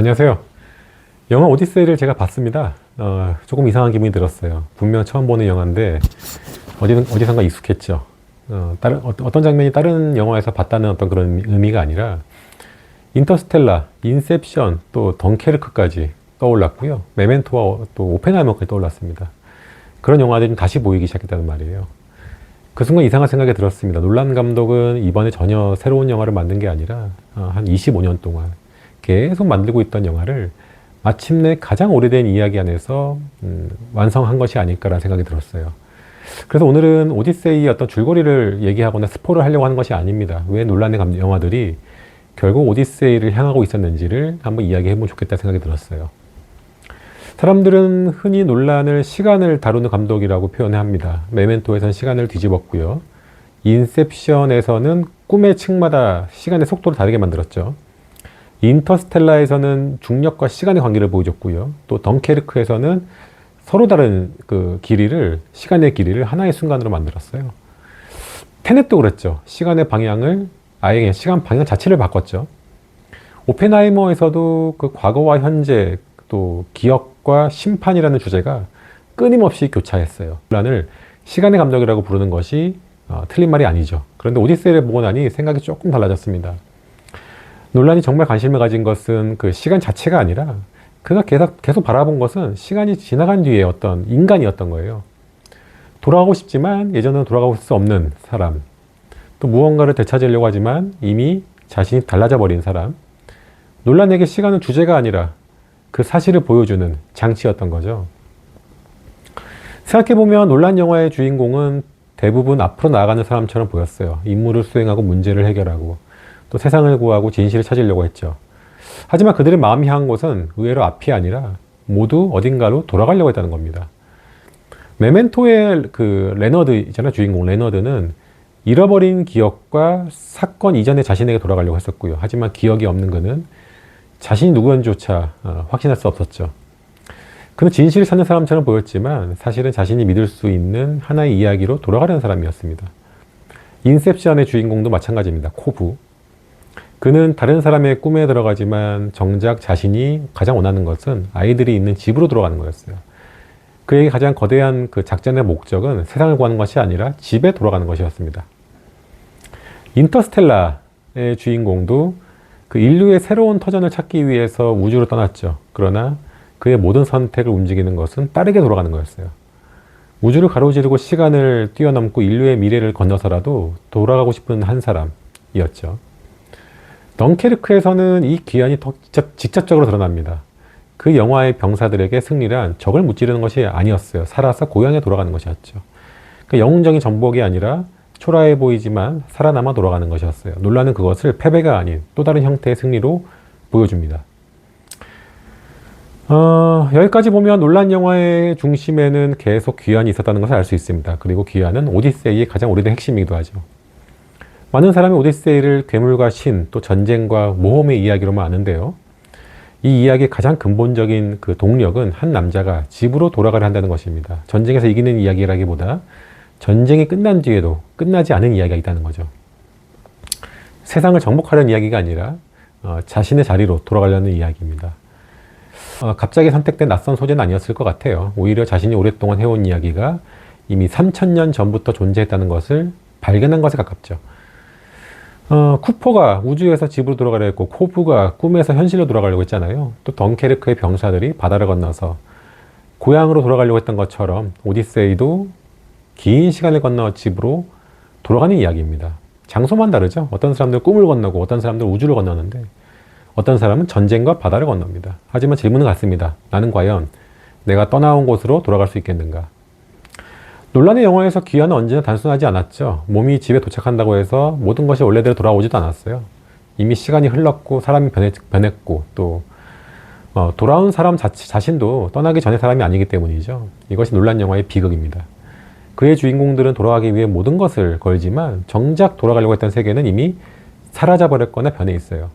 안녕하세요. 영화 오디세이를 제가 봤습니다. 조금 이상한 기분이 들었어요. 분명 처음 보는 영화인데 어디선가 익숙했죠. 어떤 장면이 다른 영화에서 봤다는 어떤 그런 의미가 아니라 인터스텔라, 인셉션, 또 덩케르크까지 떠올랐고요. 메멘토와 또 오펜하이머까지 떠올랐습니다. 그런 영화들이 좀 다시 보이기 시작했다는 말이에요. 그 순간 이상한 생각이 들었습니다. 놀란 감독은 이번에 전혀 새로운 영화를 만든 게 아니라 한 25년 동안 계속 만들고 있던 영화를 마침내 가장 오래된 이야기 안에서 완성한 것이 아닐까라는 생각이 들었어요. 그래서 오늘은 오디세이의 어떤 줄거리를 얘기하거나 스포를 하려고 하는 것이 아닙니다. 왜 논란의 영화들이 결국 오디세이를 향하고 있었는지를 한번 이야기해보면 좋겠다는 생각이 들었어요. 사람들은 흔히 논란을 시간을 다루는 감독이라고 표현합니다. 메멘토에서는 시간을 뒤집었고요. 인셉션에서는 꿈의 층마다 시간의 속도를 다르게 만들었죠. 인터스텔라에서는 중력과 시간의 관계를 보여줬고요. 또 덩케르크에서는 서로 다른 그 길이를, 시간의 길이를 하나의 순간으로 만들었어요. 테넷도 그랬죠. 시간의 방향을 아예 그냥 시간 방향 자체를 바꿨죠. 오펜하이머에서도 그 과거와 현재 또 기억과 심판이라는 주제가 끊임없이 교차했어요. 논란을 시간의 감독이라고 부르는 것이 틀린 말이 아니죠. 그런데 오디세이를 보고 나니 생각이 조금 달라졌습니다. 논란이 정말 관심을 가진 것은 그 시간 자체가 아니라 그가 계속 바라본 것은 시간이 지나간 뒤에 어떤 인간이었던 거예요. 돌아가고 싶지만 예전으로 돌아가고 수 없는 사람, 또 무언가를 되찾으려고 하지만 이미 자신이 달라져 버린 사람. 논란에게 시간은 주제가 아니라 그 사실을 보여주는 장치였던 거죠. 생각해보면 논란 영화의 주인공은 대부분 앞으로 나아가는 사람처럼 보였어요. 임무를 수행하고 문제를 해결하고 또 세상을 구하고 진실을 찾으려고 했죠. 하지만 그들의 마음이 향한 곳은 의외로 앞이 아니라 모두 어딘가로 돌아가려고 했다는 겁니다. 메멘토의 그 레너드 있잖아요. 주인공 레너드는 잃어버린 기억과 사건 이전의 자신에게 돌아가려고 했었고요. 하지만 기억이 없는 그는 자신이 누구인지조차 확신할 수 없었죠. 그는 진실을 찾는 사람처럼 보였지만 사실은 자신이 믿을 수 있는 하나의 이야기로 돌아가려는 사람이었습니다. 인셉션의 주인공도 마찬가지입니다. 코브. 그는 다른 사람의 꿈에 들어가지만 정작 자신이 가장 원하는 것은 아이들이 있는 집으로 들어가는 거였어요. 그에게 가장 거대한 그 작전의 목적은 세상을 구하는 것이 아니라 집에 돌아가는 것이었습니다. 인터스텔라의 주인공도 그 인류의 새로운 터전을 찾기 위해서 우주로 떠났죠. 그러나 그의 모든 선택을 움직이는 것은 빠르게 돌아가는 거였어요. 우주를 가로지르고 시간을 뛰어넘고 인류의 미래를 건너서라도 돌아가고 싶은 한 사람이었죠. 덩케르크에서는 이 귀환이 더 직접적으로 드러납니다. 그 영화의 병사들에게 승리란 적을 무찌르는 것이 아니었어요. 살아서 고향에 돌아가는 것이었죠. 그 영웅적인 정복이 아니라 초라해 보이지만 살아남아 돌아가는 것이었어요. 논란은 그것을 패배가 아닌 또 다른 형태의 승리로 보여줍니다. 여기까지 보면 논란 영화의 중심에는 계속 귀환이 있었다는 것을 알 수 있습니다. 그리고 귀환은 오디세이의 가장 오래된 핵심이기도 하죠. 많은 사람이 오디세이를 괴물과 신, 또 전쟁과 모험의 이야기로만 아는데요. 이 이야기의 가장 근본적인 그 동력은 한 남자가 집으로 돌아가려 한다는 것입니다. 전쟁에서 이기는 이야기라기보다 전쟁이 끝난 뒤에도 끝나지 않은 이야기가 있다는 거죠. 세상을 정복하려는 이야기가 아니라 자신의 자리로 돌아가려는 이야기입니다. 갑자기 선택된 낯선 소재는 아니었을 것 같아요. 오히려 자신이 오랫동안 해온 이야기가 이미 3000년 전부터 존재했다는 것을 발견한 것에 가깝죠. 쿠퍼가 우주에서 집으로 돌아가려 했고 코브가 꿈에서 현실로 돌아가려고 했잖아요. 또 덩케르크의 병사들이 바다를 건너서 고향으로 돌아가려고 했던 것처럼 오디세이도 긴 시간을 건너 집으로 돌아가는 이야기입니다. 장소만 다르죠. 어떤 사람들은 꿈을 건너고 어떤 사람들은 우주를 건너는데 어떤 사람은 전쟁과 바다를 건넙니다. 하지만 질문은 같습니다. 나는 과연 내가 떠나온 곳으로 돌아갈 수 있겠는가? 논란의 영화에서 귀환은 언제나 단순하지 않았죠. 몸이 집에 도착한다고 해서 모든 것이 원래대로 돌아오지도 않았어요. 이미 시간이 흘렀고 사람이 변했고 또 돌아온 사람 자신도 떠나기 전의 사람이 아니기 때문이죠. 이것이 논란 영화의 비극입니다. 그의 주인공들은 돌아가기 위해 모든 것을 걸지만 정작 돌아가려고 했던 세계는 이미 사라져버렸거나 변해 있어요.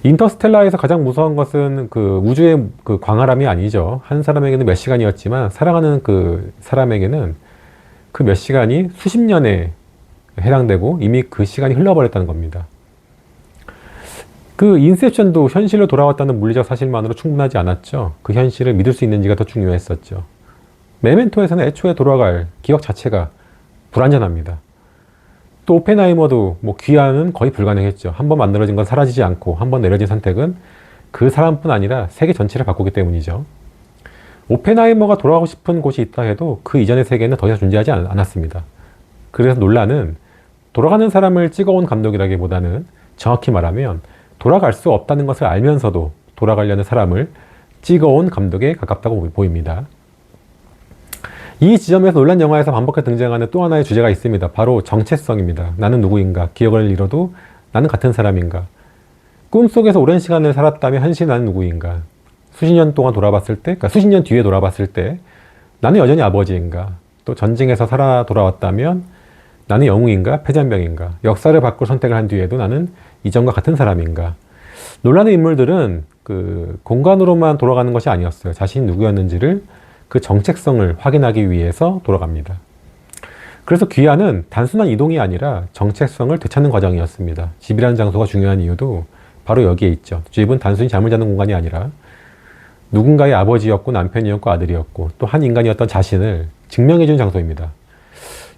인터스텔라에서 가장 무서운 것은 그 우주의 그 광활함이 아니죠. 한 사람에게는 몇 시간이었지만 사랑하는 그 사람에게는 그 몇 시간이 수십 년에 해당되고 이미 그 시간이 흘러버렸다는 겁니다. 그 인셉션도 현실로 돌아왔다는 물리적 사실만으로 충분하지 않았죠. 그 현실을 믿을 수 있는지가 더 중요했었죠. 메멘토에서는 애초에 돌아갈 기억 자체가 불완전합니다. 또 오펜하이머도 뭐 귀환은 거의 불가능했죠. 한번 만들어진 건 사라지지 않고 한 번 내려진 선택은 그 사람뿐 아니라 세계 전체를 바꾸기 때문이죠. 오펜하이머가 돌아가고 싶은 곳이 있다 해도 그 이전의 세계는 더 이상 존재하지 않았습니다. 그래서 논란은 돌아가는 사람을 찍어온 감독이라기보다는 정확히 말하면 돌아갈 수 없다는 것을 알면서도 돌아가려는 사람을 찍어온 감독에 가깝다고 보입니다. 이 지점에서 논란 영화에서 반복해 등장하는 또 하나의 주제가 있습니다. 바로 정체성입니다. 나는 누구인가? 기억을 잃어도 나는 같은 사람인가? 꿈속에서 오랜 시간을 살았다면 현실 나는 누구인가? 수십 년 동안 돌아봤을 때, 그러니까 수십 년 뒤에 돌아봤을 때 나는 여전히 아버지인가? 또 전쟁에서 살아 돌아왔다면 나는 영웅인가? 패잔병인가? 역사를 바꿀 선택을 한 뒤에도 나는 이전과 같은 사람인가? 논란의 인물들은 그 공간으로만 돌아가는 것이 아니었어요. 자신이 누구였는지를 그 정체성을 확인하기 위해서 돌아갑니다. 그래서 귀환은 단순한 이동이 아니라 정체성을 되찾는 과정이었습니다. 집이라는 장소가 중요한 이유도 바로 여기에 있죠. 집은 단순히 잠을 자는 공간이 아니라 누군가의 아버지였고 남편이었고 아들이었고 또 한 인간이었던 자신을 증명해준 장소입니다.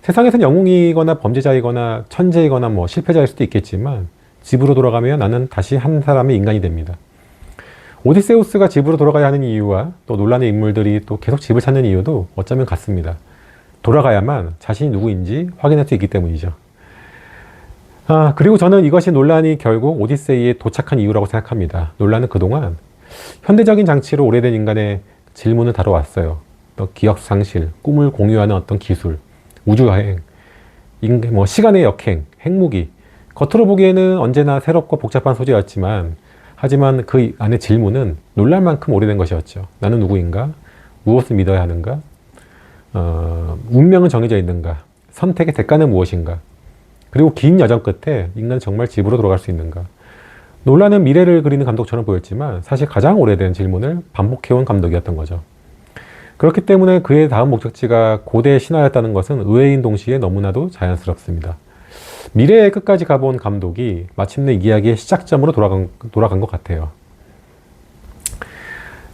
세상에서는 영웅이거나 범죄자이거나 천재이거나 뭐 실패자일 수도 있겠지만 집으로 돌아가면 나는 다시 한 사람의 인간이 됩니다. 오디세우스가 집으로 돌아가야 하는 이유와 또 논란의 인물들이 또 계속 집을 찾는 이유도 어쩌면 같습니다. 돌아가야만 자신이 누구인지 확인할 수 있기 때문이죠. 그리고 저는 이것이 논란이 결국 오디세이에 도착한 이유라고 생각합니다. 논란은 그동안 현대적인 장치로 오래된 인간의 질문을 다뤄왔어요. 또 기억 상실, 꿈을 공유하는 어떤 기술, 우주여행, 뭐 시간의 역행, 핵무기. 겉으로 보기에는 언제나 새롭고 복잡한 소재였지만 하지만 그 안의 질문은 놀랄 만큼 오래된 것이었죠. 나는 누구인가? 무엇을 믿어야 하는가? 운명은 정해져 있는가? 선택의 대가는 무엇인가? 그리고 긴 여정 끝에 인간은 정말 집으로 돌아갈 수 있는가? 논란은 미래를 그리는 감독처럼 보였지만 사실 가장 오래된 질문을 반복해온 감독이었던 거죠. 그렇기 때문에 그의 다음 목적지가 고대 신화였다는 것은 의외인 동시에 너무나도 자연스럽습니다. 미래의 끝까지 가본 감독이 마침내 이야기의 시작점으로 돌아간 것 같아요.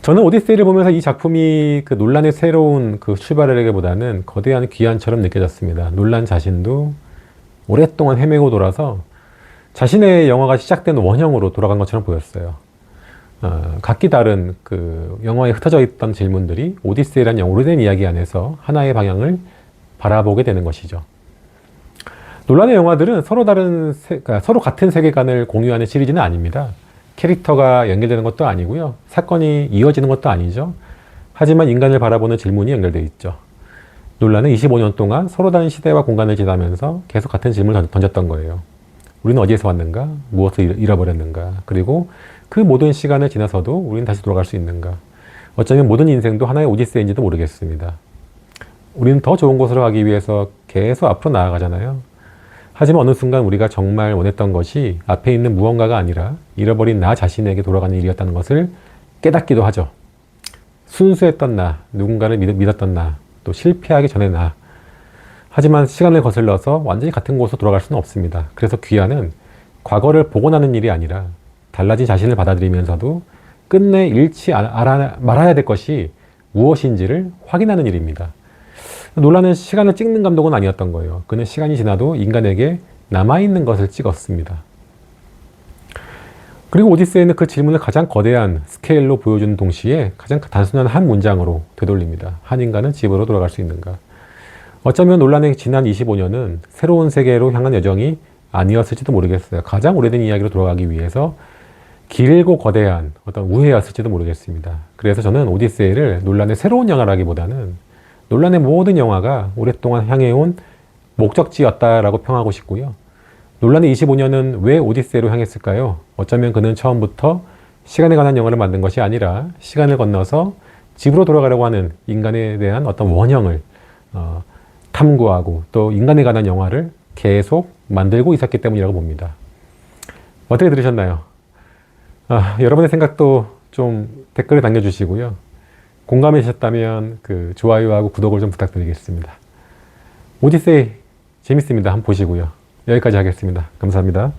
저는 오디세이를 보면서 이 작품이 그 논란의 새로운 그 출발이라기보다는 거대한 귀환처럼 느껴졌습니다. 논란 자신도 오랫동안 헤매고 돌아서 자신의 영화가 시작된 원형으로 돌아간 것처럼 보였어요. 각기 다른 그 영화에 흩어져 있던 질문들이 오디세이라는 오래된 이야기 안에서 하나의 방향을 바라보게 되는 것이죠. 논란의 영화들은 그러니까 서로 같은 세계관을 공유하는 시리즈는 아닙니다. 캐릭터가 연결되는 것도 아니고요. 사건이 이어지는 것도 아니죠. 하지만 인간을 바라보는 질문이 연결되어 있죠. 논란은 25년 동안 서로 다른 시대와 공간을 지나면서 계속 같은 질문을 던졌던 거예요. 우리는 어디에서 왔는가? 무엇을 잃어버렸는가? 그리고 그 모든 시간을 지나서도 우리는 다시 돌아갈 수 있는가? 어쩌면 모든 인생도 하나의 오디세이인지도 모르겠습니다. 우리는 더 좋은 곳으로 가기 위해서 계속 앞으로 나아가잖아요. 하지만 어느 순간 우리가 정말 원했던 것이 앞에 있는 무언가가 아니라 잃어버린 나 자신에게 돌아가는 일이었다는 것을 깨닫기도 하죠. 순수했던 나, 누군가를 믿었던 나, 또 실패하기 전의 나. 하지만 시간을 거슬러서 완전히 같은 곳으로 돌아갈 수는 없습니다. 그래서 귀환은 과거를 복원하는 일이 아니라 달라진 자신을 받아들이면서도 끝내 잃지 말아야 될 것이 무엇인지를 확인하는 일입니다. 논란은 시간을 찍는 감독은 아니었던 거예요. 그는 시간이 지나도 인간에게 남아있는 것을 찍었습니다. 그리고 오디세이는 그 질문을 가장 거대한 스케일로 보여주는 동시에 가장 단순한 한 문장으로 되돌립니다. 한 인간은 집으로 돌아갈 수 있는가? 어쩌면 논란의 지난 25년은 새로운 세계로 향한 여정이 아니었을지도 모르겠어요. 가장 오래된 이야기로 돌아가기 위해서 길고 거대한 어떤 우회였을지도 모르겠습니다. 그래서 저는 오디세이를 논란의 새로운 영화라기보다는 논란의 모든 영화가 오랫동안 향해온 목적지였다라고 평하고 싶고요. 논란의 25년은 왜 오디세이로 향했을까요? 어쩌면 그는 처음부터 시간에 관한 영화를 만든 것이 아니라 시간을 건너서 집으로 돌아가려고 하는 인간에 대한 어떤 원형을 탐구하고 또 인간에 관한 영화를 계속 만들고 있었기 때문이라고 봅니다. 어떻게 들으셨나요? 여러분의 생각도 좀 댓글에 남겨주시고요. 공감해 주셨다면 그 좋아요하고 구독을 좀 부탁드리겠습니다. 오디세이 재밌습니다. 한번 보시고요. 여기까지 하겠습니다. 감사합니다.